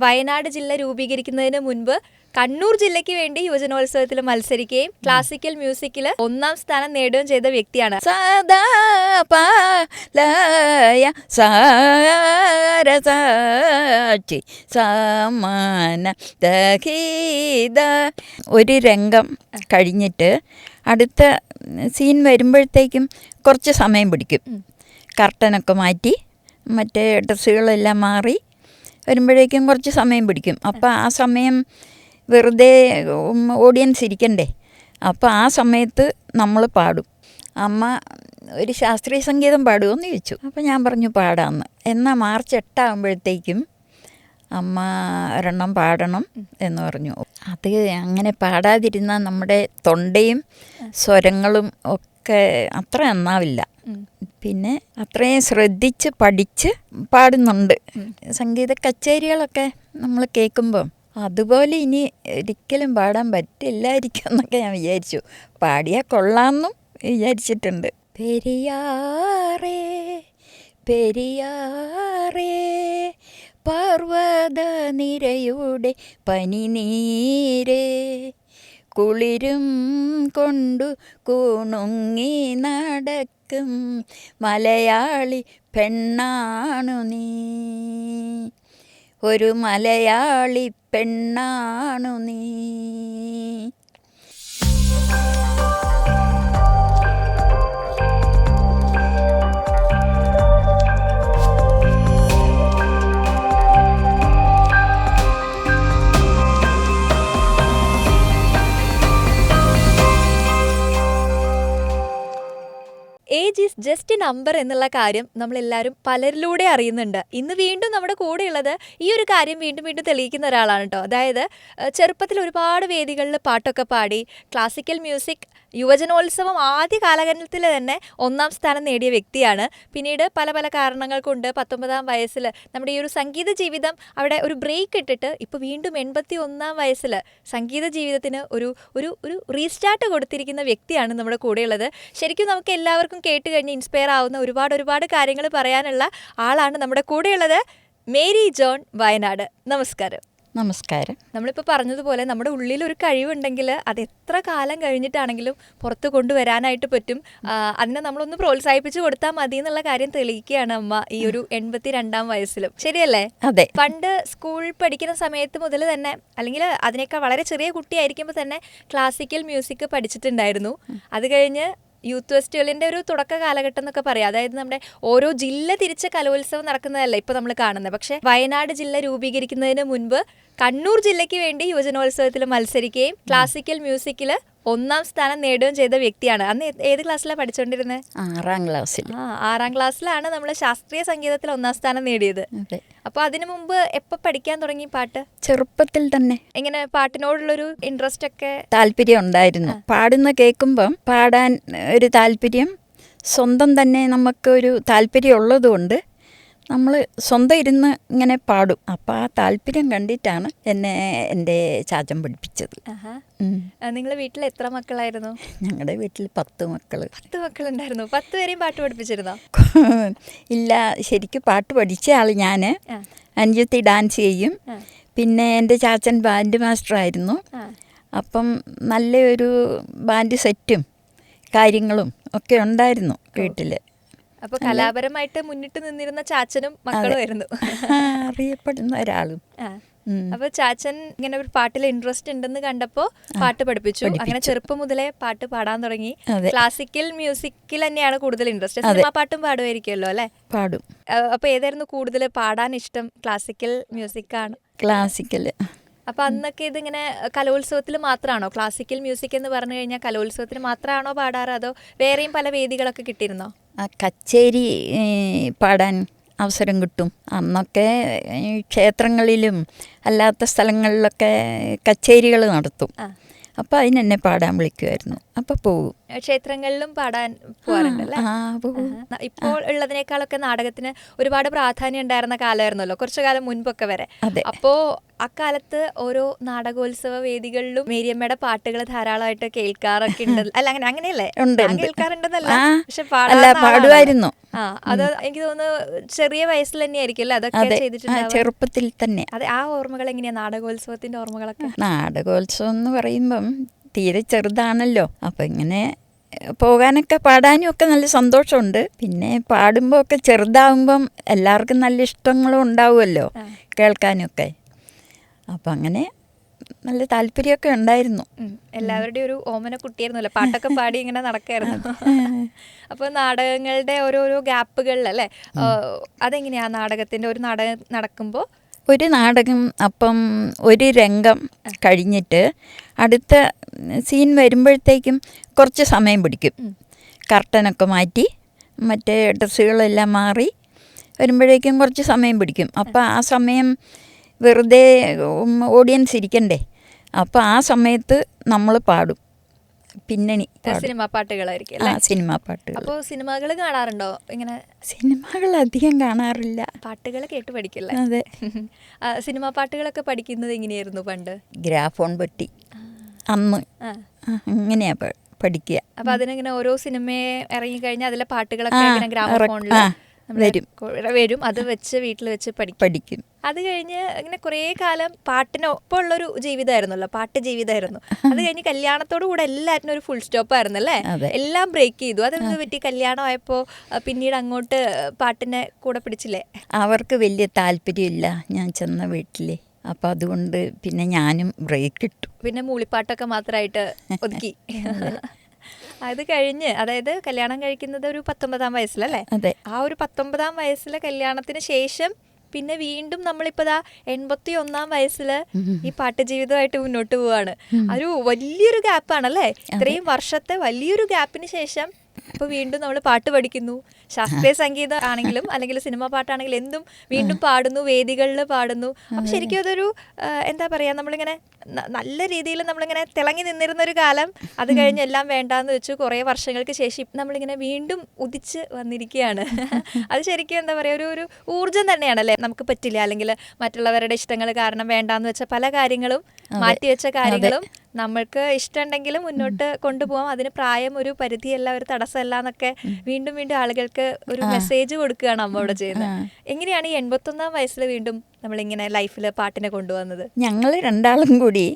വയനാട് ജില്ല രൂപീകരിക്കുന്നതിന് മുൻപ് കണ്ണൂർ ജില്ലയ്ക്ക് വേണ്ടി യുവജനോത്സവത്തിൽ മത്സരിക്കുകയും ക്ലാസിക്കൽ മ്യൂസിക്കിൽ 1ാം സ്ഥാനം നേടുകയും ചെയ്ത വ്യക്തിയാണ്. സദാ പാലയ സാരസാക്ഷി സമാന ദഹീദ. ഒരു രംഗം കഴിഞ്ഞിട്ട് അടുത്ത സീൻ വരുമ്പോഴത്തേക്കും കുറച്ച് സമയം പിടിക്കും. കർട്ടനൊക്കെ മാറ്റി മറ്റേ ഡ്രസ്സുകളെല്ലാം മാറി വരുമ്പോഴേക്കും കുറച്ച് സമയം പിടിക്കും. അപ്പോൾ ആ സമയം വെറുതെ ഓഡിയൻസ് ഇരിക്കണ്ടേ. അപ്പോൾ ആ സമയത്ത് നമ്മൾ പാടും. അമ്മ ഒരു ശാസ്ത്രീയ സംഗീതം പാടുമോയെന്ന് ചോദിച്ചു. അപ്പോൾ ഞാൻ പറഞ്ഞു പാടാമെന്ന്. എന്നാൽ മാർച്ച് 8 ആകുമ്പോഴത്തേക്കും അമ്മ ഒരെണ്ണം പാടണം എന്ന് പറഞ്ഞു. അത് അങ്ങനെ പാടാതിരുന്നാൽ നമ്മുടെ തൊണ്ടയും സ്വരങ്ങളും ഒക്കെ അത്ര നന്നാവില്ല. പിന്നെ അത്രയും ശ്രദ്ധിച്ച് പഠിച്ച് പാടുന്നുണ്ട്. സംഗീത കച്ചേരികളൊക്കെ നമ്മൾ കേൾക്കുമ്പം അതുപോലെ ഇനി ഒരിക്കലും പാടാൻ പറ്റില്ലായിരിക്കും എന്നൊക്കെ ഞാൻ വിചാരിച്ചു. പാടിയാൽ കൊള്ളാമെന്നും വിചാരിച്ചിട്ടുണ്ട്. പെരിയാറേ പെരിയാറേ പർവ്വത നിരയുടെ പനിനീരേ കുളിരും കൊണ്ടു കുണുങ്ങി നടക്കും മലയാളി പെണ്ണാണു നീ, ഒരു മലയാളി പെണ്ണാണു നീ. Age is just A number എന്നുള്ള കാര്യം നമ്മളെല്ലാവരും പലരിലൂടെ അറിയുന്നുണ്ട്. ഇന്ന് വീണ്ടും നമ്മുടെ കൂടെയുള്ളത് ഈ ഒരു കാര്യം വീണ്ടും വീണ്ടും തെളിയിക്കുന്ന ഒരാളാണ് കേട്ടോ. അതായത് ചെറുപ്പത്തിൽ ഒരുപാട് വേദികളിൽ പാട്ടൊക്കെ പാടി ക്ലാസിക്കൽ മ്യൂസിക് യുവജനോത്സവം ആദ്യ കാലഘട്ടത്തിൽ തന്നെ 1ാം സ്ഥാനം നേടിയ വ്യക്തിയാണ്. പിന്നീട് പല പല കാരണങ്ങൾ കൊണ്ട് 19ാം വയസ്സിൽ നമ്മുടെ ഈ ഒരു സംഗീത ജീവിതം അവിടെ ഒരു ബ്രേക്ക് ഇട്ടിട്ട് ഇപ്പോൾ വീണ്ടും 81ാം വയസ്സിൽ സംഗീത ജീവിതത്തിന് ഒരു ഒരു ഒരു റീസ്റ്റാർട്ട് കൊടുത്തിരിക്കുന്ന വ്യക്തിയാണ് നമ്മുടെ കൂടെയുള്ളത്. ശരിക്കും നമുക്ക് എല്ലാവർക്കും കേട്ട് കഴിഞ്ഞ് ഇൻസ്പയർ ആവുന്ന ഒരുപാട് കാര്യങ്ങൾ പറയാനുള്ള ആളാണ് നമ്മുടെ കൂടെയുള്ളത്. Mary John Wayanad. നമസ്കാരം. നമസ്കാരം. നമ്മളിപ്പോൾ പറഞ്ഞതുപോലെ നമ്മുടെ ഉള്ളിലൊരു കഴിവുണ്ടെങ്കിൽ അത് എത്ര കാലം കഴിഞ്ഞിട്ടാണെങ്കിലും പുറത്ത് കൊണ്ടുവരാനായിട്ട് പറ്റും. അതിനെ നമ്മളൊന്ന് പ്രോത്സാഹിപ്പിച്ച് കൊടുത്താൽ മതി എന്നുള്ള കാര്യം തെളിയിക്കുകയാണ് അമ്മ ഈ ഒരു 82ാം വയസ്സിലും. ശരിയല്ലേ? അതെ. പണ്ട് സ്കൂൾ പഠിക്കുന്ന സമയത്ത് മുതൽ തന്നെ, അല്ലെങ്കിൽ അതിനേക്കാൾ വളരെ ചെറിയ കുട്ടിയായിരിക്കുമ്പോൾ തന്നെ ക്ലാസിക്കൽ മ്യൂസിക് പഠിച്ചിട്ടുണ്ടായിരുന്നു. അത് കഴിഞ്ഞ് യൂത്ത് ഫെസ്റ്റിവലിൻ്റെ ഒരു തുടക്ക കാലഘട്ടം എന്നൊക്കെ പറയാം. അതായത് നമ്മുടെ ഓരോ ജില്ല തിരിച്ച കലോത്സവം നടക്കുന്നതല്ല ഇപ്പോൾ നമ്മൾ കാണുന്നത്. പക്ഷേ വയനാട് ജില്ല രൂപീകരിക്കുന്നതിന് മുൻപ് കണ്ണൂർ ജില്ലയ്ക്ക് വേണ്ടി യുവജനോത്സവത്തിൽ മത്സരിക്കുകയും ക്ലാസിക്കൽ മ്യൂസിക്കിൽ 1ാം സ്ഥാനം നേടുകയും ചെയ്ത വ്യക്തിയാണ്. അന്ന് ഏത് ക്ലാസ്സിലാണ് പഠിച്ചുകൊണ്ടിരുന്നത്? 6ാം ക്ലാസ്സിൽ. 6ാം ക്ലാസ്സിലാണ് നമ്മൾ ശാസ്ത്രീയ സംഗീതത്തിൽ 1ാം സ്ഥാനം നേടിയത്. അപ്പോൾ അതിനു മുമ്പ് എപ്പോൾ പഠിക്കാൻ തുടങ്ങി പാട്ട്? ചെറുപ്പത്തിൽ തന്നെ. എങ്ങനെ പാട്ടിനോടുള്ളൊരു ഇൻട്രസ്റ്റ് ഒക്കെ? താല്പര്യം ഉണ്ടായിരുന്നു. പാടുന്ന കേൾക്കുമ്പം പാടാൻ ഒരു താല്പര്യം, സ്വന്തം തന്നെ നമുക്കൊരു താല്പര്യം ഉള്ളതുകൊണ്ട് നമ്മൾ സ്വന്തം ഇരുന്ന് ഇങ്ങനെ പാടും. അപ്പം ആ താല്പര്യം കണ്ടിട്ടാണ് എന്നെ എൻ്റെ ചാച്ചൻ പഠിപ്പിച്ചത്. നിങ്ങളുടെ വീട്ടിൽ എത്ര മക്കളായിരുന്നു? ഞങ്ങളുടെ വീട്ടിൽ 10 മക്കൾ. 10 മക്കളുണ്ടായിരുന്നു. 10 പേരെയും പാട്ട് പഠിപ്പിച്ചിരുന്നോ? ഇല്ല, ശരിക്കും പാട്ട് പഠിച്ച ആൾ ഞാൻ. അനുജത്തി ഡാൻസ് ചെയ്യും. പിന്നെ എൻ്റെ ചാച്ചൻ ബാൻഡ് മാസ്റ്ററായിരുന്നു. അപ്പം നല്ലൊരു ബാൻഡ് സെറ്റും കാര്യങ്ങളും ഒക്കെ ഉണ്ടായിരുന്നു വീട്ടിൽ. അപ്പൊ കലാപരമായിട്ട് മുന്നിട്ട് നിന്നിരുന്ന ചാച്ചനും മക്കളുമായിരുന്നു അറിയപ്പെടുന്ന ഒരാളും. അപ്പൊ ചാച്ചൻ ഇങ്ങനെ ഒരു പാട്ടിൽ ഇൻട്രസ്റ്റ് ഉണ്ടെന്ന് കണ്ടപ്പോ പാട്ട് പഠിപ്പിച്ചു. അങ്ങനെ ചെറുപ്പം മുതലേ പാട്ട് പാടാൻ തുടങ്ങി. ക്ലാസിക്കൽ മ്യൂസിക്കിൽ തന്നെയാണ് കൂടുതൽ ഇൻട്രസ്റ്റ്. സിനിമാ പാട്ടും പാടുമായിരിക്കുമല്ലോ അല്ലെ? പാടും. അപ്പൊ ഏതായിരുന്നു കൂടുതൽ പാടാൻ ഇഷ്ടം? ക്ലാസിക്കൽ മ്യൂസിക് ആണ്? ക്ലാസിക്കൽ. അപ്പൊ അന്നൊക്കെ ഇതിങ്ങനെ കലോത്സവത്തിൽ മാത്രമാണോ? ക്ലാസിക്കൽ മ്യൂസിക് എന്ന് പറഞ്ഞു കഴിഞ്ഞാൽ കലോത്സവത്തിൽ മാത്രമാണോ പാടാറ്, അതോ വേറെയും പല വേദികളൊക്കെ കിട്ടിയിരുന്നോ? കച്ചേരി പാടാൻ അവസരം കിട്ടും. അന്നൊക്കെ ക്ഷേത്രങ്ങളിലും അല്ലാത്ത സ്ഥലങ്ങളിലൊക്കെ കച്ചേരികൾ നടത്തും. അപ്പോൾ അതിനെന്നെ പാടാൻ വിളിക്കുമായിരുന്നു. അപ്പോൾ പോകും. ക്ഷേത്രങ്ങളിലും പാടാൻ പോകാറുണ്ടല്ലേ? ഇപ്പോൾ ഉള്ളതിനേക്കാളൊക്കെ നാടകത്തിന് ഒരുപാട് പ്രാധാന്യം ഉണ്ടായിരുന്ന കാലമായിരുന്നല്ലോ കുറച്ചു കാലം മുൻപൊക്കെ വരെ. അപ്പോ അക്കാലത്ത് ഓരോ നാടകോത്സവ വേദികളിലും മേരിയമ്മയുടെ പാട്ടുകൾ ധാരാളമായിട്ട് കേൾക്കാറൊക്കെ ഉണ്ട്. അല്ല അങ്ങനെയല്ലേ? കേൾക്കാറുണ്ടെന്നല്ല, പക്ഷെ പാടുമായിരുന്നു. അത് എനിക്ക് തോന്നുന്നു ചെറിയ വയസ്സിൽ തന്നെയായിരിക്കും അല്ലേ അതൊക്കെ ചെയ്തിട്ടുണ്ട്? ചെറുപ്പത്തിൽ തന്നെ. അതെ, ആ ഓർമ്മകൾ എങ്ങനെയാ, നാടകോത്സവത്തിന്റെ ഓർമ്മകളൊക്കെ? നാടകോത്സവം എന്ന് പറയുമ്പം തീരെ ചെറുതാണല്ലോ, അപ്പം ഇങ്ങനെ പോകാനൊക്കെ പാടാനും ഒക്കെ നല്ല സന്തോഷമുണ്ട്. പിന്നെ പാടുമ്പോൾ ഒക്കെ ചെറുതാവുമ്പം എല്ലാവർക്കും നല്ല ഇഷ്ടങ്ങളും ഉണ്ടാവുമല്ലോ കേൾക്കാനൊക്കെ. അപ്പം അങ്ങനെ നല്ല താല്പര്യമൊക്കെ ഉണ്ടായിരുന്നു. എല്ലാവരുടെയും ഒരു ഓമന കുട്ടിയായിരുന്നല്ലോ, പാട്ടൊക്കെ പാടി ഇങ്ങനെ നടക്കായിരുന്നു. അപ്പോൾ നാടകങ്ങളുടെ ഓരോരോ ഗ്യാപ്പുകളിലല്ലേ, അതെങ്ങനെയാ നാടകത്തിന്റെ ഒരു നാടകം നടക്കുമ്പോൾ? ഒരു നാടകം അപ്പം ഒരു രംഗം കഴിഞ്ഞിട്ട് അടുത്ത സീൻ വരുമ്പോഴത്തേക്കും കുറച്ച് സമയം പിടിക്കും. കർട്ടനൊക്കെ മാറ്റി മറ്റേ ഡ്രസ്സുകളെല്ലാം മാറി വരുമ്പോഴേക്കും കുറച്ച് സമയം പിടിക്കും. അപ്പോൾ ആ സമയം വെറുതെ ഓഡിയൻസ് ഇരിക്കണ്ടേ, അപ്പോൾ ആ സമയത്ത് നമ്മൾ പാടും. പിന്നണി സിനിമാ പാട്ടുകളായിരിക്കും. സിനിമാ പാട്ടുകൾ. അപ്പോൾ സിനിമകൾ കാണാറുണ്ടോ? ഇങ്ങനെ സിനിമകൾ അധികം കാണാറില്ല, പാട്ടുകൾ കേട്ട് പഠിക്കില്ല. അതെ. സിനിമാ പാട്ടുകളൊക്കെ പഠിക്കുന്നത് എങ്ങനെയായിരുന്നു പണ്ട്? ഗ്രാഫോൺ പെട്ടി അന്ന് ഇങ്ങനെയാ പഠിക്കുക. അപ്പൊ അതിനിങ്ങനെ ഓരോ സിനിമയെ ഇറങ്ങിക്കഴിഞ്ഞാൽ അതിലെ പാട്ടുകളൊക്കെ ഇങ്ങനെ ഗ്രാമഫോണിൽ വരും, അത് വെച്ച് വീട്ടിൽ വെച്ച് പഠിക്കും. അത് കഴിഞ്ഞ് ഇങ്ങനെ കുറേ കാലം പാട്ടിനൊപ്പം ഉള്ളൊരു ജീവിതമായിരുന്നല്ലോ, പാട്ട് ജീവിതമായിരുന്നു. അത് കഴിഞ്ഞ് കല്യാണത്തോടു കൂടെ എല്ലാറ്റിനും ഒരു ഫുൾ സ്റ്റോപ്പ് ആയിരുന്നല്ലേ, എല്ലാം ബ്രേക്ക് ചെയ്തു. അതെന്ത് പറ്റി? കല്യാണം ആയപ്പോൾ പിന്നീട് അങ്ങോട്ട് പാട്ടിനെ കൂടെ പിടിച്ചില്ലേ? അവർക്ക് വലിയ താല്പര്യമില്ല ഞാൻ ചെന്ന വീട്ടിൽ, അപ്പം അതുകൊണ്ട് പിന്നെ ഞാനും ബ്രേക്ക് ഇട്ടു. പിന്നെ മൂളിപ്പാട്ടൊക്കെ മാത്രമായിട്ട് ഒതുക്കി. അത് കഴിഞ്ഞ്, അതായത് കല്യാണം കഴിക്കുന്നത് ഒരു 19-ആം വയസ്സിലല്ലേ? അതെ. ആ ഒരു 19-ആം വയസ്സിലെ കല്യാണത്തിന് ശേഷം പിന്നെ വീണ്ടും നമ്മളിപ്പോൾ 81-ാം വയസ്സിൽ ഈ പാട്ട് ജീവിതമായിട്ട് മുന്നോട്ട് പോവാണ്. ഒരു വലിയൊരു ഗ്യാപ്പാണല്ലേ, ഇത്രയും വർഷത്തെ വലിയൊരു ഗ്യാപ്പിന് ശേഷം ഇപ്പോൾ വീണ്ടും നമ്മൾ പാട്ട് പഠിക്കുന്നു. ശാസ്ത്രീയ സംഗീതം ആണെങ്കിലും അല്ലെങ്കിൽ സിനിമ പാട്ടാണെങ്കിലും എന്തും വീണ്ടും പാടുന്നു, വേദികളിൽ പാടുന്നു. അപ്പം ശരിക്കും അതൊരു എന്താ പറയുക, നമ്മളിങ്ങനെ നല്ല രീതിയിൽ നമ്മളിങ്ങനെ തിളങ്ങി നിന്നിരുന്ന ഒരു കാലം, അത് കഴിഞ്ഞ് എല്ലാം വേണ്ടാന്ന് വെച്ചു കുറേ വർഷങ്ങൾക്ക് ശേഷം നമ്മളിങ്ങനെ വീണ്ടും ഉദിച്ച് വന്നിരിക്കുകയാണ്. അത് ശരിക്കും എന്താ പറയുക, ഒരു ഊർജ്ജം തന്നെയാണല്ലേ. നമുക്ക് പറ്റില്ല, അല്ലെങ്കിൽ മറ്റുള്ളവരുടെ ഇഷ്ടങ്ങൾ കാരണം വേണ്ടാന്ന് വെച്ച പല കാര്യങ്ങളും, മാറ്റിവെച്ച കാര്യങ്ങളും നമ്മൾക്ക് ഇഷ്ടമുണ്ടെങ്കിലും മുന്നോട്ട് കൊണ്ടുപോകാം. അതിന് പ്രായം ഒരു പരിധിയല്ല, ഒരു തടസ്സമല്ല എന്നൊക്കെ വീണ്ടും വീണ്ടും ആളുകൾക്ക് ഒരു മെസ്സേജ് കൊടുക്കുകയാണ് അമ്മ ഇവിടെ ചെയ്യുന്നത്. എങ്ങനെയാണ് ഈ 81-ാം വയസ്സിൽ വീണ്ടും നമ്മളിങ്ങനെ ലൈഫിൽ പാട്ടിനെ കൊണ്ടുവന്നത്? ഞങ്ങൾ രണ്ടാളും കൂടി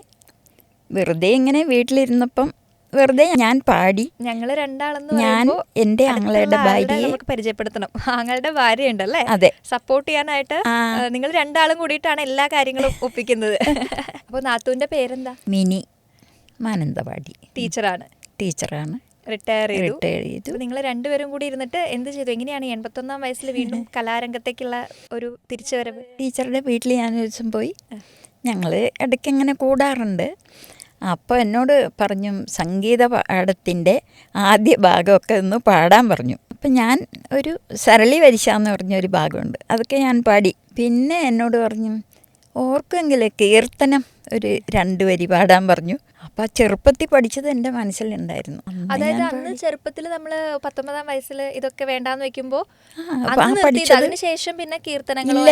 വെറുതെ ഇങ്ങനെ വീട്ടിലിരുന്നപ്പം വെറുതെ ഞാൻ പാടി. ഞങ്ങൾ രണ്ടാളെന്ന് ഞാൻ എൻ്റെ ആങ്ങളുടെ ഭാര്യയെ നമുക്ക് പരിചയപ്പെടുത്തണം. ആങ്ങളുടെ ഭാര്യ ഉണ്ടല്ലേ, അതെ, സപ്പോർട്ട് ചെയ്യാനായിട്ട്. നിങ്ങൾ രണ്ടാളും കൂടിയിട്ടാണ് എല്ലാ കാര്യങ്ങളും ഒപ്പിക്കുന്നത്. അപ്പോൾ നാത്തൂന്റെ പേരെന്താ? മിനി മാനന്തവാടി. ടീച്ചറാണ്. റിട്ടയർ ചെയ്തു. നിങ്ങൾ രണ്ടുപേരും കൂടി ഇരുന്നിട്ട് എന്ത് ചെയ്തു? എങ്ങനെയാണ് 81-ാം വയസ്സിൽ വീണ്ടും കലാരംഗത്തേക്കുള്ള ഒരു തിരിച്ചുവരവ്? ടീച്ചറുടെ വീട്ടിൽ ഞാൻ ഒരു ദിവസം പോയി. ഞങ്ങൾ ഇടയ്ക്ക് ഇങ്ങനെ കൂടാറുണ്ട്. അപ്പോൾ എന്നോട് പറഞ്ഞു സംഗീത പാഠത്തിൻ്റെ ആദ്യ ഭാഗമൊക്കെ ഒന്ന് പാടാൻ പറഞ്ഞു. അപ്പം ഞാൻ ഒരു സരളി വരിശാന്ന് പറഞ്ഞൊരു ഭാഗമുണ്ട്, അതൊക്കെ ഞാൻ പാടി. പിന്നെ എന്നോട് പറഞ്ഞു ഓർക്കെങ്കിലും കീർത്തനം ഒരു 2 വരി പാടാൻ പറഞ്ഞു. അപ്പം ചെറുപ്പത്തിൽ പഠിച്ചത് എൻ്റെ മനസ്സിലുണ്ടായിരുന്നു. അതായത് അന്ന് ചെറുപ്പത്തിൽ നമ്മൾ 19-ആം വയസ്സിൽ ഇതൊക്കെ വേണ്ടാന്ന് വെക്കുമ്പോൾ അതിനുശേഷം പിന്നെ കീർത്തനങ്ങളോ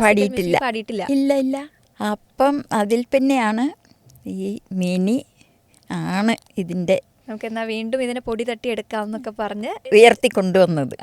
പാടിയിട്ടില്ല. ഇല്ല. അപ്പം അതിൽ പിന്നെയാണ് ഈ മിനി ആണ് ഇതിൻ്റെ, നമുക്ക് എന്നാ വീണ്ടും ഇതിനെ പൊടി തട്ടി എടുക്കാമെന്നൊക്കെ പറഞ്ഞ് ഉയർത്തിക്കൊണ്ടുവന്നത്.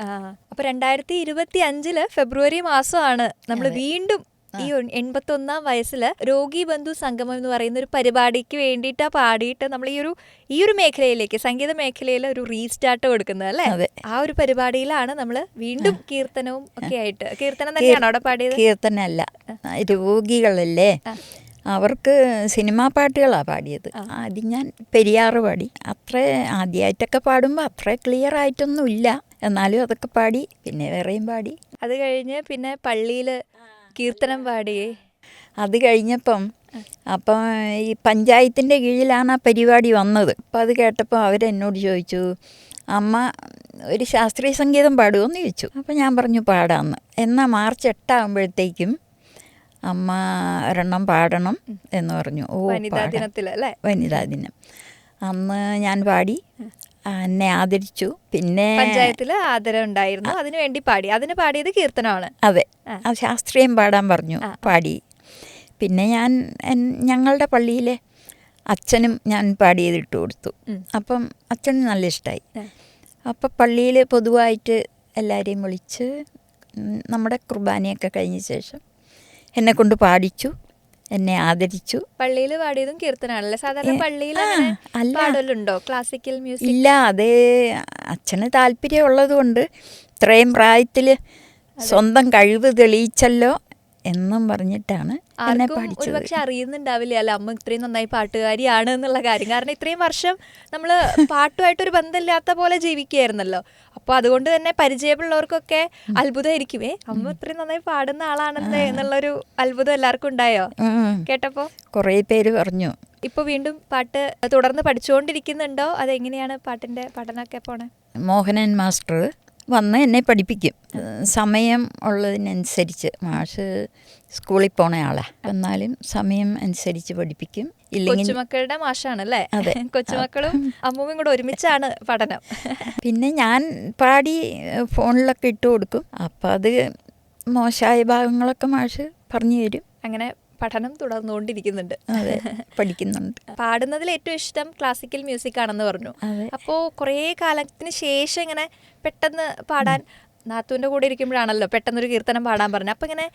അപ്പൊ 2025 ഫെബ്രുവരി മാസമാണ് നമ്മൾ വീണ്ടും ഈ 81-ാം വയസ്സിൽ രോഗി ബന്ധു സംഗമം എന്ന് പറയുന്ന ഒരു പരിപാടിക്ക് വേണ്ടിയിട്ടാ പാടിയിട്ട് നമ്മൾ ഈ ഒരു മേഖലയിലേക്ക്, സംഗീത മേഖലയിൽ ഒരു റീസ്റ്റാർട്ട് കൊടുക്കുന്നത് അല്ലേ. ആ ഒരു പരിപാടിയിലാണ് നമ്മൾ വീണ്ടും കീർത്തനവും ഒക്കെ ആയിട്ട്. കീർത്തനം തന്നെയാണോ അവിടെ പാടിയത്? കീർത്തനല്ല, രോഗികളല്ലേ, അവർക്ക് സിനിമാ പാട്ടുകളാണ് പാടിയത്. ആദ്യം ഞാൻ പെരിയാറ് പാടി. അത്ര ആദ്യമായിട്ടൊക്കെ പാടുമ്പോൾ അത്ര ക്ലിയർ ആയിട്ടൊന്നും ഇല്ല, എന്നാലും അതൊക്കെ പാടി. പിന്നെ വേറെയും പാടി. അത് കഴിഞ്ഞ് പിന്നെ പള്ളിയിൽ കീർത്തനം പാടിയേ. അത് കഴിഞ്ഞപ്പം ഈ പഞ്ചായത്തിൻ്റെ കീഴിലാണ് ആ പരിപാടി വന്നത്. അപ്പം അത് കേട്ടപ്പോൾ അവരെന്നോട് ചോദിച്ചു അമ്മ ഒരു ശാസ്ത്രീയ സംഗീതം പാടുമെന്ന് ചോദിച്ചു. അപ്പം ഞാൻ പറഞ്ഞു പാടാമെന്ന്. എന്നാൽ മാർച്ച് 8 ആകുമ്പോഴത്തേക്കും അമ്മ ഒരെണ്ണം പാടണം എന്ന് പറഞ്ഞു. വനിതാ ദിനത്തിൽ അല്ലേ? വനിതാ ദിനം അന്ന് ഞാൻ പാടി. എന്നെ ആദരിച്ചു. പിന്നെ പഞ്ചായത്തിൽ ആദരം ഉണ്ടായിരുന്നു, അതിനു വേണ്ടി പാടി. അതിന് പാടിയത് കീർത്തനമാണ്. അതെ, ആ ശാസ്ത്രീയം പാടാൻ പറഞ്ഞു, പാടി. പിന്നെ ഞങ്ങളുടെ പള്ളിയിലെ അച്ഛനും ഞാൻ പാടിയതിട്ട് കൊടുത്തു. അപ്പം അച്ഛന് നല്ല ഇഷ്ടമായി. അപ്പം പള്ളിയിൽ പൊതുവായിട്ട് എല്ലാവരെയും വിളിച്ച് നമ്മുടെ കുർബാനയൊക്കെ കഴിഞ്ഞ ശേഷം എന്നെ കൊണ്ട് പാടിച്ചു, എന്നെ ആദരിച്ചു. പള്ളിയിൽ പാടിയതും കീർത്തനാണല്ലേ? സാധാരണ പള്ളിയിൽ പാടലുണ്ടോ ക്ലാസിക്കൽ മ്യൂസിക്? ഇല്ല, അത് അച്ഛന് താല്പര്യമുള്ളത് കൊണ്ട് ഇത്രയും പ്രായത്തിൽ സ്വന്തം കഴിവ് തെളിയിച്ചല്ലോ എന്നും പറഞ്ഞിട്ടാണ് എന്നെ പഠിച്ചത്. ഒരുപക്ഷെ അറിയുന്നുണ്ടാവില്ല അല്ല അമ്മ ഇത്രയും നന്നായി പാട്ടുകാരിയാണ് എന്നുള്ള കാര്യം. കാരണം ഇത്രയും വർഷം നമ്മൾ പാട്ടുമായിട്ടൊരു ബന്ധമില്ലാത്ത പോലെ ജീവിക്കുകയായിരുന്നല്ലോ. അപ്പോൾ അതുകൊണ്ട് തന്നെ പരിചയമുള്ളവർക്കൊക്കെ അത്ഭുതമായിരിക്കുമേ, അമ്മ ഇത്രയും നന്നായി പാടുന്ന ആളാണല്ലേ എന്നുള്ളൊരു അത്ഭുതം എല്ലാവർക്കും ഉണ്ടായോ കേട്ടപ്പോൾ? കുറേ പേര് പറഞ്ഞു. ഇപ്പോൾ വീണ്ടും പാട്ട് തുടർന്ന് പഠിച്ചുകൊണ്ടിരിക്കുന്നുണ്ടോ? അതെങ്ങനെയാണ് പാട്ടിൻ്റെ പഠനമൊക്കെ പോണേ? മോഹനൻ മാസ്റ്റർ വന്ന് എന്നെ പഠിപ്പിക്കും സമയം ഉള്ളതിനനുസരിച്ച്. മാഷ് സ്കൂളിൽ പോണ ആളാ, എന്നാലും സമയം അനുസരിച്ച് പഠിപ്പിക്കും. ഇല്ലെങ്കിൽ കൊച്ചുമക്കളുടെ മാഷാണല്ലേ? അതെ, കൊച്ചുമക്കളും അമ്മൂമ്മയും കൂടെ ഒരുമിച്ചാണ് പഠനം. പിന്നെ ഞാൻ പാടി ഫോണിലൊക്കെ ഇട്ട് കൊടുക്കും. അപ്പം അത് മോശമായ ഭാഗങ്ങളൊക്കെ മാഷ് പറഞ്ഞു തരും. അങ്ങനെ പഠനം തുടർന്നുകൊണ്ടിരിക്കുന്നുണ്ട്. അതെ, പഠിക്കുന്നുണ്ട്. പാടുന്നതിൽ ഏറ്റവും ഇഷ്ടം ക്ലാസിക്കൽ മ്യൂസിക് ആണെന്ന് പറഞ്ഞു. അപ്പോൾ കുറേ കാലത്തിന് ശേഷം ഇങ്ങനെ പെട്ടെന്ന് പാടാൻ, നാത്തൂൻ്റെ കൂടെ ഇരിക്കുമ്പോഴാണല്ലോ പെട്ടെന്നൊരു കീർത്തനം പാടാൻ പറഞ്ഞു. അപ്പം ഇങ്ങനെ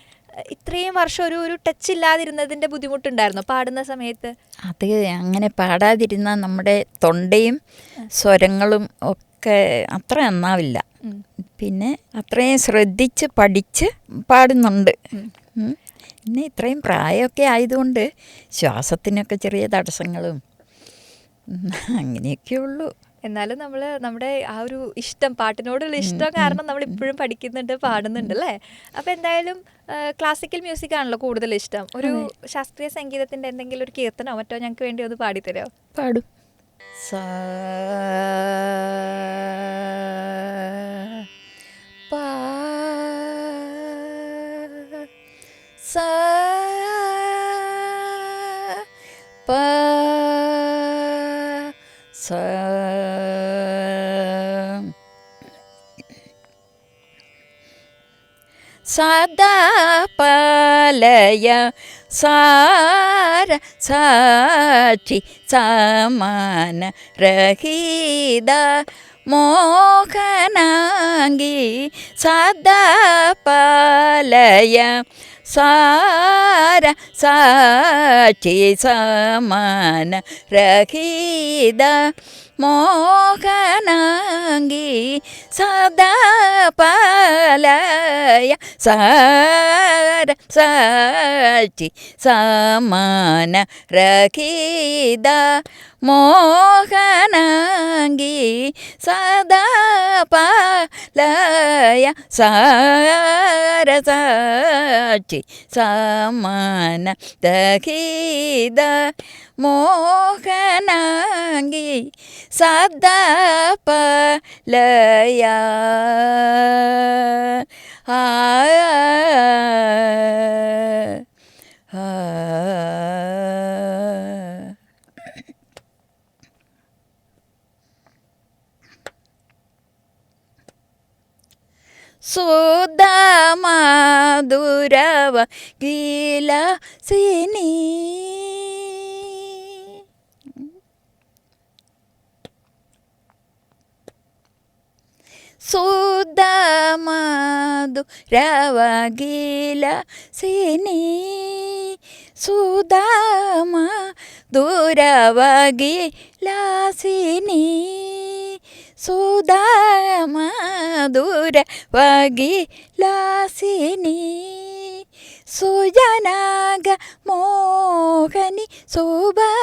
ഇത്രയും വർഷം ഒരു ടച്ച് ഇല്ലാതിരുന്നതിൻ്റെ ബുദ്ധിമുട്ടുണ്ടായിരുന്നു പാടുന്ന സമയത്ത്? അത് അങ്ങനെ പാടാതിരുന്ന നമ്മുടെ തൊണ്ടയും സ്വരങ്ങളും ഒക്കെ അത്ര നന്നാവില്ല. പിന്നെ അത്രയും ശ്രദ്ധിച്ച് പഠിച്ച് പാടുന്നുണ്ട്. പിന്നെ ഇത്രയും പ്രായമൊക്കെ ആയതുകൊണ്ട് ശ്വാസത്തിനൊക്കെ ചെറിയ തടസ്സങ്ങളും അങ്ങനെയൊക്കെയുള്ളൂ. എന്നാലും നമ്മൾ നമ്മുടെ ആ ഒരു ഇഷ്ടം, പാട്ടിനോടുള്ള ഇഷ്ടം കാരണം നമ്മൾ ഇപ്പോഴും പഠിക്കുന്നുണ്ട്, പാടുന്നുണ്ട് അല്ലേ? അപ്പോൾ എന്തായാലും ക്ലാസിക്കൽ മ്യൂസിക് ആണല്ലോ കൂടുതൽ ഇഷ്ടം. ഒരു ശാസ്ത്രീയ സംഗീതത്തിൻ്റെ എന്തെങ്കിലും ഒരു കീർത്തനോ മറ്റോ ഞങ്ങൾക്ക് വേണ്ടി ഒന്ന് പാടിത്തരുമോ? പാടും. സ പ സ സദാ പലയ സാര സാക്ഷി സമാന രഹിത മോഹനാംഗി സദാ പലയ സാര സാക്ഷി സമാന രഹിത മോഹനാംഗി സദാ പലയ സാര സാക്ഷി സമാന രഹിത മോഹനാംഗി സദാ പലയ സാര സാക്ഷി സമാന രഹിത മോഹനാംഗി സദാ പലയ സുധാമധുരവ ഗീലസിനി സുധാമധുരവ ഗീലസിനി സുധാമധുരവ ഗീലസിനി സുധാമധുരവ ഗീലസിനി സുജനാഗ മോഹനി സുഭാഷിണി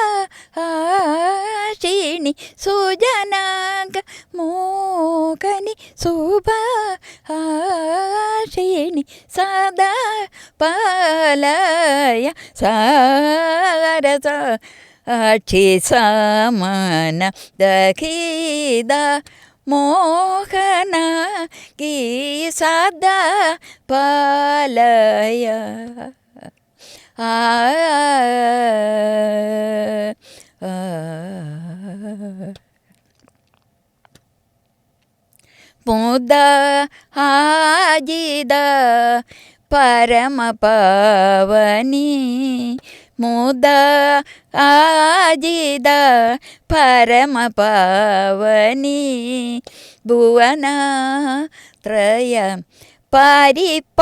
സുജനാഗ മോഹനി സുഭാഷിണി സദാ പലയ സാരസ സാക്ഷി സമാന ദഖിത മോഹന ഗീ സദാ പലയ ആ പരമപാവനി മുദ ആജിത പരമപാവനി ഭുവനത്രയ പരിപാലിനി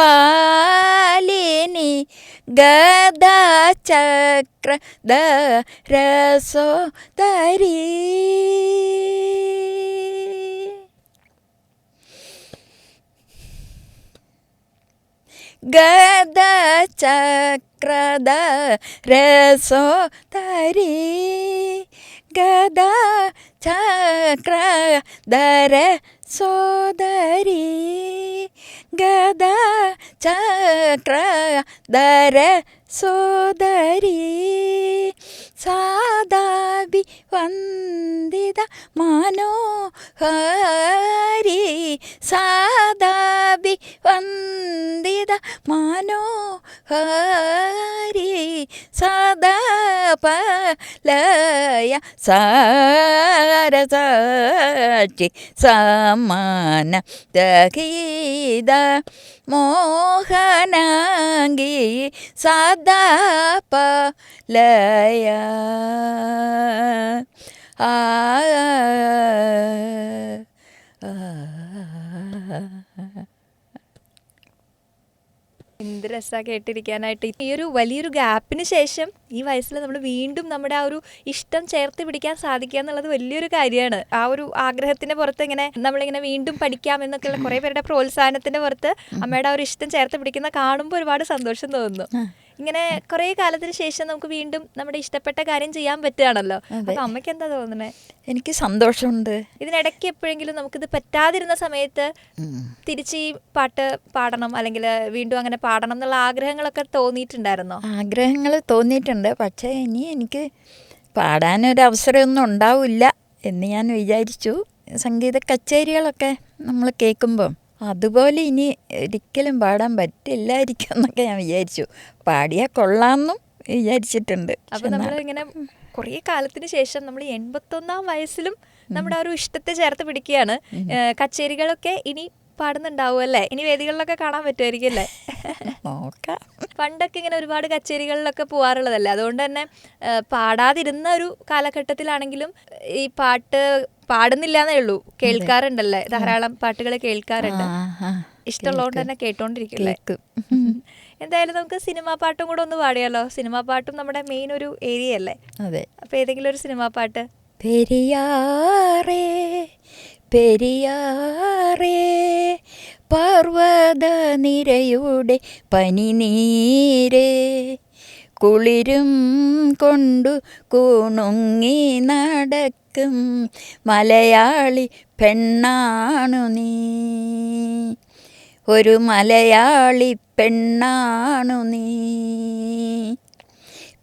ഗദാചക്ര ധരസോദരീ ഗദാചക്രധരസോദരീ ഗദാചക്രധരസോദരീ ഗദാചക്രധരസോദരീ സാദാഭി വന്ദിത മനോഹാരി സാദാഭി വന്ദിത മനോഹാരി സദാ പലയ സാരസാക്ഷി സമാന ദഹീത മോഹനാംഗി സദാ പലയ ആ എന്ത് രസാ കേട്ടിരിക്കാനായിട്ട്. ഈ ഒരു വലിയൊരു ഗ്യാപ്പിന് ശേഷം ഈ വയസ്സിൽ നമ്മൾ വീണ്ടും നമ്മുടെ ആ ഒരു ഇഷ്ടം ചേർത്ത് പിടിക്കാൻ സാധിക്കുക എന്നുള്ളത് വലിയൊരു കാര്യമാണ്. ആ ഒരു ആഗ്രഹത്തിന്റെ പുറത്ത് ഇങ്ങനെ നമ്മളിങ്ങനെ വീണ്ടും പഠിക്കാം എന്നൊക്കെയുള്ള കുറേ പേരുടെ പ്രോത്സാഹനത്തിന്റെ പുറത്ത് അമ്മയുടെ ആ ഒരു ഇഷ്ടം ചേർത്ത് പിടിക്കുന്ന കാണുമ്പോൾ ഒരുപാട് സന്തോഷം തോന്നുന്നു. ഇങ്ങനെ കുറേ കാലത്തിന് ശേഷം നമുക്ക് വീണ്ടും നമ്മുടെ ഇഷ്ടപ്പെട്ട കാര്യം ചെയ്യാൻ പറ്റുകയാണല്ലോ. അപ്പൊ അമ്മയ്ക്ക് എന്താ തോന്നുന്നത്? എനിക്ക് സന്തോഷമുണ്ട്. ഇതിനിടയ്ക്ക് എപ്പോഴെങ്കിലും നമുക്കിത് പറ്റാതിരുന്ന സമയത്ത് തിരിച്ച് ഈ പാട്ട് പാടണം അല്ലെങ്കിൽ വീണ്ടും അങ്ങനെ പാടണം എന്നുള്ള ആഗ്രഹങ്ങളൊക്കെ തോന്നിയിട്ടുണ്ടായിരുന്നോ? ആഗ്രഹങ്ങൾ തോന്നിയിട്ടുണ്ട്. പക്ഷേ ഇനി എനിക്ക് പാടാനൊരവസരമൊന്നും ഉണ്ടാവില്ല എന്ന് ഞാൻ വിചാരിച്ചു. സംഗീത കച്ചേരികളൊക്കെ നമ്മൾ കേൾക്കുമ്പം അതുപോലെ ഇനി ഒരിക്കലും പാടാൻ പറ്റില്ലായിരിക്കും എന്നൊക്കെ ഞാൻ വിചാരിച്ചു. പാടിയാൽ കൊള്ളാമെന്നും വിചാരിച്ചിട്ടുണ്ട്. അപ്പോൾ നമ്മൾ ഇങ്ങനെ കുറേ കാലത്തിന് ശേഷം നമ്മൾ 81ാം വയസ്സിലും നമ്മുടെ ആ ഒരു ഇഷ്ടത്തെ ചേർത്ത് പിടിക്കുകയാണ്. കച്ചേരികളൊക്കെ ഇനി പാടുന്നുണ്ടാവും അല്ലേ? ഇനി വേദികളിലൊക്കെ കാണാൻ പറ്റുമായിരിക്കും അല്ലേ? നോക്കാം. പണ്ടൊക്കെ ഇങ്ങനെ ഒരുപാട് കച്ചേരികളിലൊക്കെ പോകാറുള്ളതല്ലേ. അതുകൊണ്ട് തന്നെ പാടാതിരുന്ന ഒരു കാലഘട്ടത്തിലാണെങ്കിലും ഈ പാട്ട് പാടുന്നില്ല എന്നേ ഉള്ളൂ, കേൾക്കാറുണ്ടല്ലേ? ധാരാളം പാട്ടുകൾ കേൾക്കാറുണ്ട്. ഇഷ്ടമുള്ളതുകൊണ്ട് തന്നെ കേട്ടോണ്ടിരിക്കില്ലേ? എന്തായാലും നമുക്ക് സിനിമാ പാട്ടും കൂടെ ഒന്ന് പാടിയാലോ? സിനിമാ പാട്ടും നമ്മുടെ മെയിൻ ഒരു ഏരിയ അല്ലേ? അതെ. അപ്പൊ ഏതെങ്കിലും ഒരു സിനിമാ പാട്ട്. പെരിയാറേ പെരിയാറേ പർവ്വത നിരയുടെ പനിനീരേ കുളിരും കൊണ്ടു കുണുങ്ങി നടക്കും മലയാളി പെണ്ണാണു നീ, ഒരു മലയാളി പെണ്ണാണു നീ.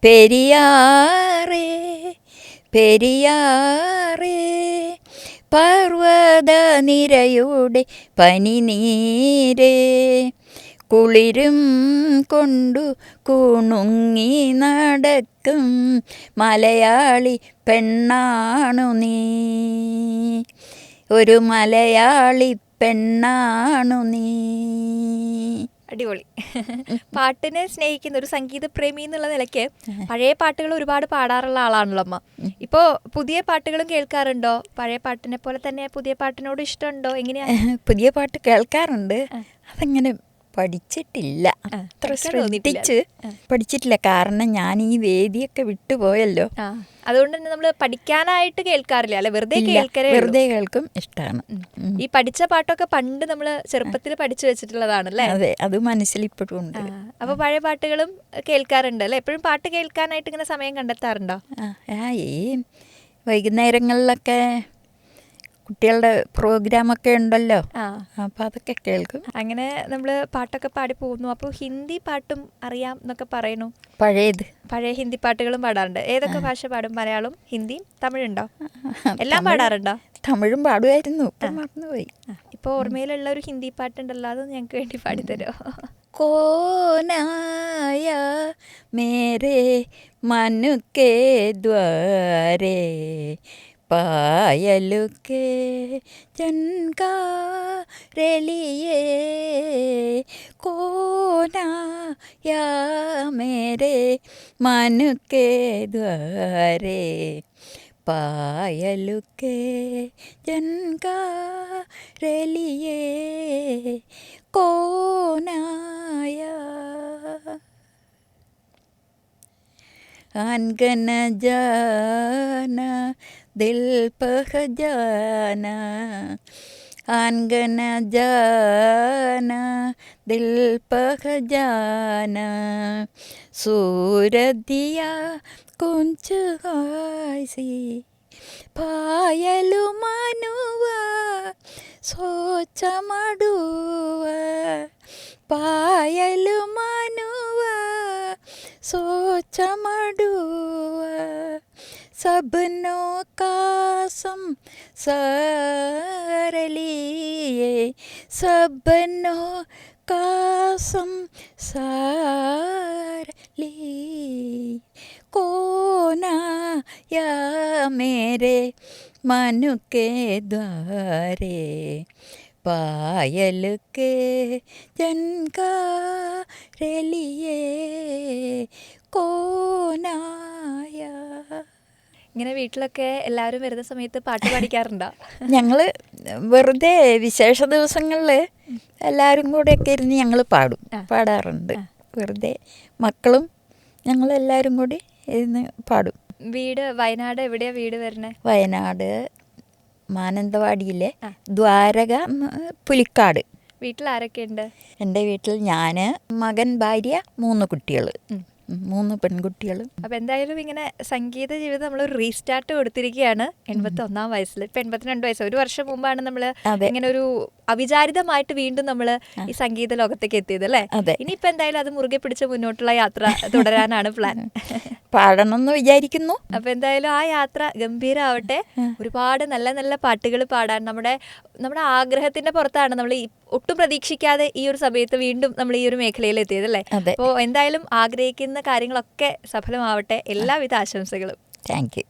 പെരിയാറേ പെരിയാറേ പർവ്വത നിരയുടെ പനിനീരേ കുളിരും കൊണ്ടു കുണുങ്ങി നടക്കും മലയാളി പെണ്ണാണു നീ, ഒരു മലയാളി പെണ്ണാണു നീ. അടിപൊളി. പാട്ടിനെ സ്നേഹിക്കുന്ന ഒരു സംഗീത പ്രേമി എന്നുള്ള നിലയ്ക്ക് പഴയ പാട്ടുകൾ ഒരുപാട് പാടാറുള്ള ആളാണല്ലോ അമ്മ. ഇപ്പോൾ പുതിയ പാട്ടുകളും കേൾക്കാറുണ്ടോ? പഴയ പാട്ടിനെ പോലെ തന്നെ പുതിയ പാട്ടിനോട് ഇഷ്ടമുണ്ടോ? എങ്ങനെയാ? പുതിയ പാട്ട് കേൾക്കാറുണ്ട്. അതങ്ങനെ പഠിച്ചിട്ടില്ല, അത്ര ശ്രദ്ധിച്ച് പഠിച്ചിട്ടില്ല. കാരണം ഞാൻ ഈ വേദിയൊക്കെ വിട്ടുപോയല്ലോ. അതുകൊണ്ട് തന്നെ നമ്മൾ പഠിക്കാനായിട്ട് കേൾക്കാറില്ല അല്ലെ? വെറുതെ കേൾക്കും, ഇഷ്ടമാണ്. ഈ പഠിച്ച പാട്ടൊക്കെ പണ്ട് നമ്മൾ ചെറുപ്പത്തിൽ പഠിച്ചു വെച്ചിട്ടുള്ളതാണല്ലേ? അതെ, അത് മനസ്സിൽ ഇപ്പോഴും ഉണ്ട്. അപ്പൊ പഴയ പാട്ടുകളും കേൾക്കാറുണ്ട് അല്ലെ? എപ്പോഴും പാട്ട് കേൾക്കാനായിട്ട് ഇങ്ങനെ സമയം കണ്ടെത്താറുണ്ടോ? ഈ വൈകുന്നേരങ്ങളിലൊക്കെ കുട്ടികളുടെ പ്രോഗ്രാമൊക്കെ ഉണ്ടല്ലോ, അപ്പോൾ അതൊക്കെ കേൾക്കും. അങ്ങനെ നമ്മൾ പാട്ടൊക്കെ പാടി പോകുന്നു. അപ്പോൾ ഹിന്ദി പാട്ടും അറിയാം എന്നൊക്കെ പറയുന്നു. പഴയ ഹിന്ദി പാട്ടുകളും പാടാറുണ്ട്. ഏതൊക്കെ ഭാഷ പാടും? മലയാളം, ഹിന്ദിയും, തമിഴുണ്ടോ? എല്ലാം പാടാറുണ്ടോ? തമിഴും പാടുമായിരുന്നു, ഇപ്പം മറന്നുപോയി. ഇപ്പോൾ ഓർമ്മയിലുള്ള ഒരു ഹിന്ദി പാട്ടുണ്ടല്ലോ, അത് ഞങ്ങൾക്ക് വേണ്ടി പാടിത്തരുമോ? കോനായ മേരെ മനുക്കെ ദ്വാരേ पायल के झनकारे लिए कौन आया मेरे मन के द्वारे पायल के झनकारे लिए कौन आया आंगन जाना दिल पर जाना आंगन जाना दिल पर जाना सूरत दिया कुंच सी पायलु मनुवा सोच मडुवा पायलु मनुवा सोच मडुवा सबनों का संसार लिए सबनों का संसार लिए कौन आया मेरे मन के द्वारे पायल के झनकारे लिए कौन आया ഇങ്ങനെ വീട്ടിലൊക്കെ എല്ലാവരും വരുന്ന സമയത്ത് പാട്ട് പാടിക്കാറുണ്ടോ? ഞങ്ങൾ വെറുതെ വിശേഷ ദിവസങ്ങളിൽ എല്ലാവരും കൂടെയൊക്കെ ഇരുന്ന് ഞങ്ങൾ പാടാറുണ്ട്. വെറുതെ മക്കളും ഞങ്ങളെല്ലാവരും കൂടി ഇരുന്ന് പാടും. വീട് വയനാട് എവിടെയാ വീട് വരണേ? വയനാട് മാനന്തവാടിയിലെ ദ്വാരക പുലിക്കാട്. വീട്ടിൽ ആരൊക്കെ ഉണ്ട്? എൻ്റെ വീട്ടിൽ ഞാൻ, മകൻ, ഭാര്യ, 3 കുട്ടികൾ, 3 പെൺകുട്ടികളും. അപ്പം എന്തായാലും ഇങ്ങനെ സംഗീത ജീവിതം നമ്മൾ റീസ്റ്റാർട്ട് കൊടുത്തിരിക്കുകയാണ് 81-ാം വയസ്സിൽ. ഇപ്പം 82 വയസ്സ്, ഒരു വർഷം മുമ്പാണ് നമ്മൾ ഇങ്ങനെ ഒരു അവിചാരിതമായിട്ട് വീണ്ടും നമ്മൾ ഈ സംഗീത ലോകത്തേക്ക് എത്തിയത് അല്ലേ? ഇനിയിപ്പോൾ എന്തായാലും അത് മുറുകെ പിടിച്ച് മുന്നോട്ടുള്ള യാത്ര തുടരാനാണ് പ്ലാൻ. പാടണം എന്ന് വിചാരിക്കുന്നു. അപ്പം എന്തായാലും ആ യാത്ര ഗംഭീരമാവട്ടെ. ഒരുപാട് നല്ല നല്ല പാട്ടുകൾ പാടാൻ നമ്മുടെ ആഗ്രഹത്തിന്റെ പുറത്താണ് നമ്മൾ ഒട്ടും പ്രതീക്ഷിക്കാതെ ഈ ഒരു സമയത്ത് വീണ്ടും നമ്മൾ ഈ ഒരു മേഖലയിൽ എത്തിയത് അല്ലേ? അപ്പോൾ എന്തായാലും ആഗ്രഹിക്കുന്ന കാര്യങ്ങളൊക്കെ സഫലമാവട്ടെ. എല്ലാവിധ ആശംസകളും. Thank you.